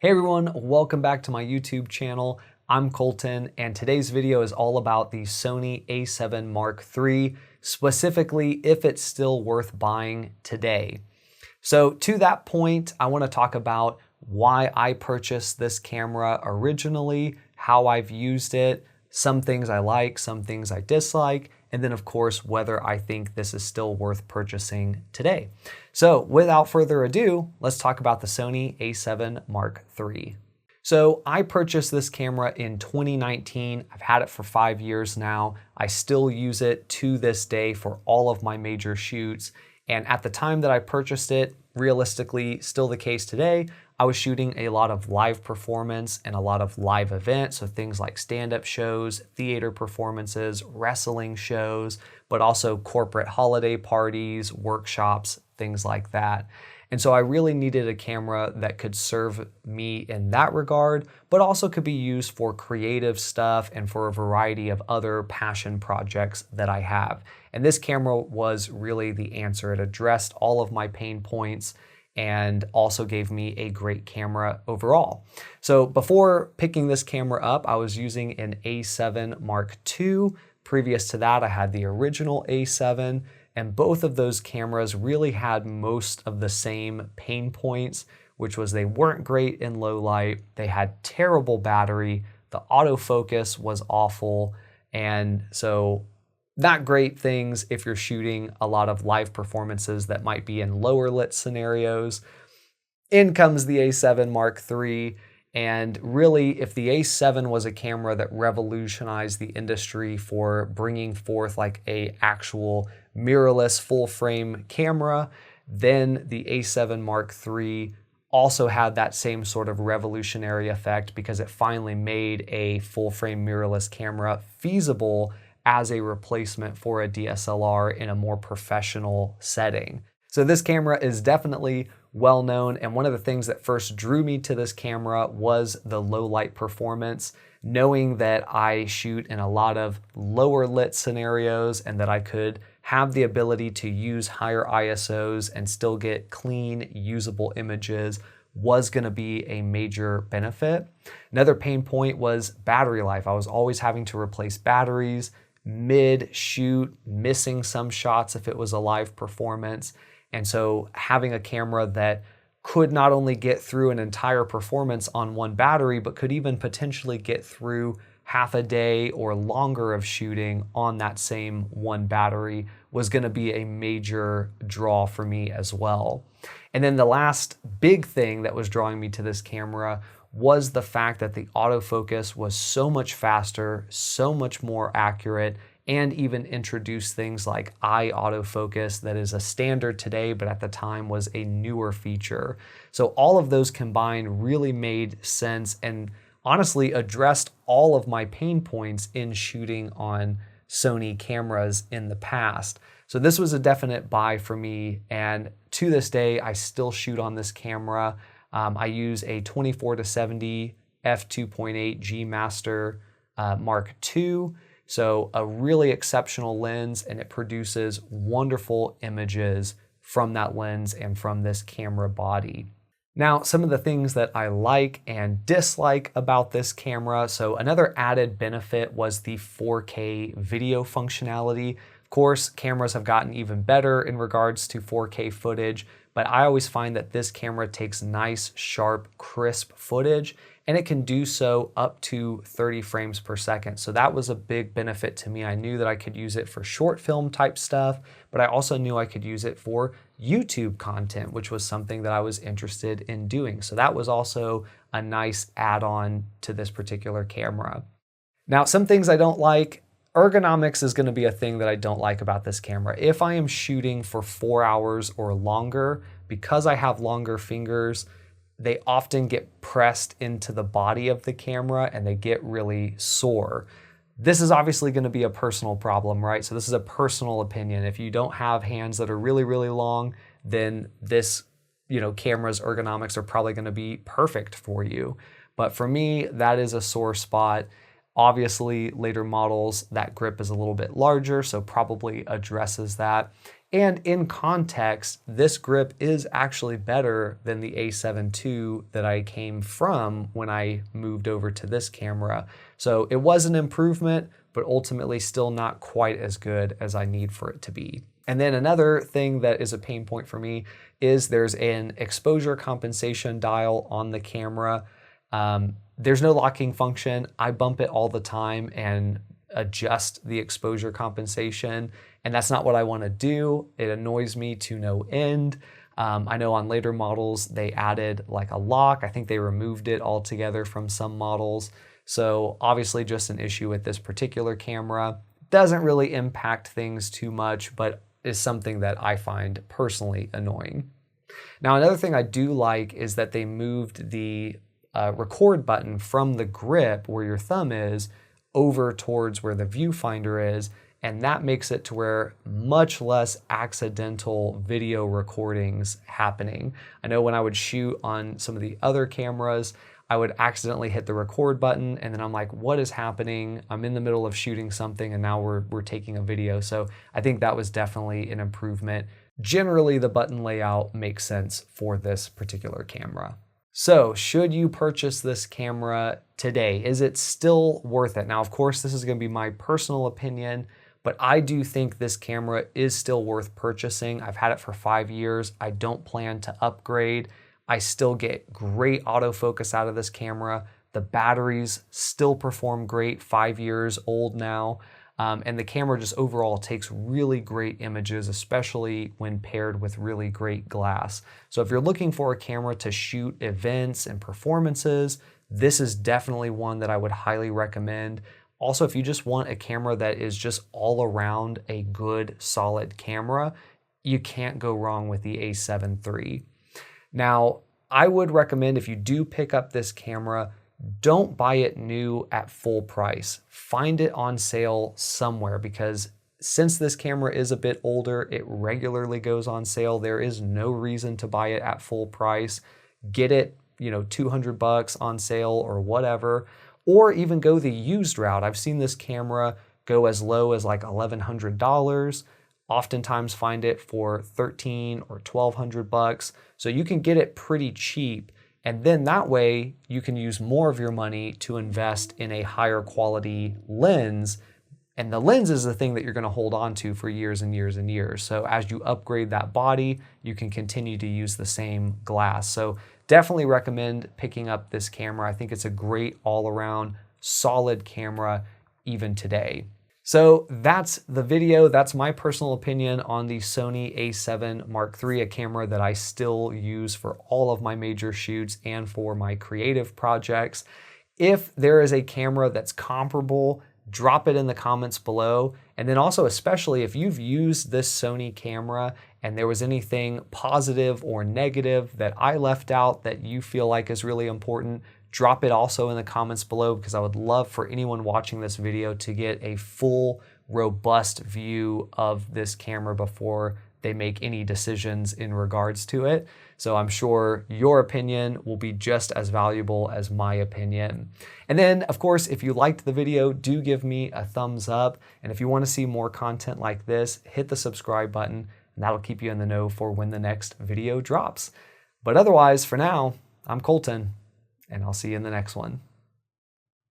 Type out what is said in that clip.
Hey everyone, welcome back to my YouTube channel. I'm Colton, and today's video is all about the Sony A7 III, specifically if it's still worth buying today. So to that point, I want to talk about why I purchased this camera originally, how I've used it, some things I like, some things I dislike, and then of course, whether I think this is still worth purchasing today. So without further ado, let's talk about the Sony A7 III. So I purchased this camera in 2019. I've had it for 5 years now. I still use it to this day for all of my major shoots. And at the time that I purchased it, realistically, still the case today, I was shooting a lot of live performance and a lot of live events. So things like stand-up shows, theater performances, wrestling shows, but also corporate holiday parties, workshops, things like that. And so I really needed a camera that could serve me in that regard, but also could be used for creative stuff and for a variety of other passion projects that I have. And this camera was really the answer. It addressed all of my pain points and also gave me a great camera overall. So before picking this camera up, I was using an A7 II. Previous to that, I had the original A7. And both of those cameras really had most of the same pain points, which was they weren't great in low light, they had terrible battery, the autofocus was awful, and so not great things if you're shooting a lot of live performances that might be in lower lit scenarios. In comes the A7 III. And really, if the A7 was a camera that revolutionized the industry for bringing forth like a actual mirrorless full frame camera, then the A7 III also had that same sort of revolutionary effect because it finally made a full frame mirrorless camera feasible as a replacement for a DSLR in a more professional setting. So this camera is definitely well known, and one of the things that first drew me to this camera was the low light performance, knowing that I shoot in a lot of lower lit scenarios and that I could have the ability to use higher ISOs and still get clean, usable images was going to be a major benefit. Another pain point was battery life. I was always having to replace batteries mid-shoot, missing some shots if it was a live performance. And so having a camera that could not only get through an entire performance on one battery, but could even potentially get through half a day or longer of shooting on that same one battery was going to be a major draw for me as well. And then the last big thing that was drawing me to this camera was the fact that the autofocus was so much faster, so much more accurate, and even introduced things like eye autofocus that is a standard today, but at the time was a newer feature. So all of those combined really made sense and honestly addressed all of my pain points in shooting on Sony cameras in the past. So this was a definite buy for me, and to this day, I still shoot on this camera. I use a 24-70 f2.8 G Master Mark II. So a really exceptional lens, and it produces wonderful images from that lens and from this camera body. Now, some of the things that I like and dislike about this camera. So another added benefit was the 4K video functionality. Of course, cameras have gotten even better in regards to 4K footage, but I always find that this camera takes nice, sharp, crisp footage, and it can do so up to 30 frames per second. So that was a big benefit to me. I knew that I could use it for short film type stuff, but I also knew I could use it for YouTube content, which was something that I was interested in doing. So that was also a nice add-on to this particular camera. Now, some things I don't like. Ergonomics is going to be a thing that I don't like about this camera. If I am shooting for 4 hours or longer, because I have longer fingers, they often get pressed into the body of the camera and they get really sore. This is obviously going to be a personal problem, right? So this is a personal opinion. If you don't have hands that are really, really long, then this, camera's ergonomics are probably going to be perfect for you. But for me, that is a sore spot. Obviously, later models, that grip is a little bit larger, so probably addresses that. And in context, this grip is actually better than the A7 II that I came from when I moved over to this camera. So it was an improvement, but ultimately still not quite as good as I need for it to be. And then another thing that is a pain point for me is there's an exposure compensation dial on the camera. There's no locking function. I bump it all the time and adjust the exposure compensation, and that's not what I want to do. It annoys me to no end. I know on later models they added like a lock. I think they removed it altogether from some models. So obviously just an issue with this particular camera. Doesn't really impact things too much, but is something that I find personally annoying. Now another thing I do like is that they moved the record button from the grip where your thumb is over towards where the viewfinder is, and that makes it to where much less accidental video recordings happening. I know when I would shoot on some of the other cameras, I would accidentally hit the record button and then I'm like, what is happening? I'm in the middle of shooting something and now we're taking a video. So I think that was definitely an improvement. Generally, the button layout makes sense for this particular camera. So should you purchase this camera today? Is it still worth it? Now, of course, this is going to be my personal opinion, but I do think this camera is still worth purchasing. I've had it for 5 years. I don't plan to upgrade. I still get great autofocus out of this camera. The batteries still perform great, 5 years old now. And the camera just overall takes really great images, especially when paired with really great glass. So if you're looking for a camera to shoot events and performances, this is definitely one that I would highly recommend. Also, if you just want a camera that is just all around a good, solid camera, you can't go wrong with the A7 III. Now, I would recommend if you do pick up this camera, don't buy it new at full price. Find it on sale somewhere, because since this camera is a bit older, it regularly goes on sale. There is no reason to buy it at full price. Get it, $200 on sale or whatever, or even go the used route. I've seen this camera go as low as like $1,100. Oftentimes find it for $1,300 or $1,200. So you can get it pretty cheap. And then that way you can use more of your money to invest in a higher quality lens. And the lens is the thing that you're going to hold on to for years and years and years. So as you upgrade that body, you can continue to use the same glass. So definitely recommend picking up this camera. I think it's a great all-around solid camera even today. So that's the video. That's my personal opinion on the Sony A7 Mark III, a camera that I still use for all of my major shoots and for my creative projects. If there is a camera that's comparable, drop it in the comments below. And then also, especially if you've used this Sony camera and there was anything positive or negative that I left out that you feel like is really important, drop it also in the comments below, because I would love for anyone watching this video to get a full, robust view of this camera before they make any decisions in regards to it. So I'm sure your opinion will be just as valuable as my opinion. And then, of course, if you liked the video, do give me a thumbs up. And if you want to see more content like this, hit the subscribe button, and that'll keep you in the know for when the next video drops. But otherwise, for now, I'm Colton, and I'll see you in the next one.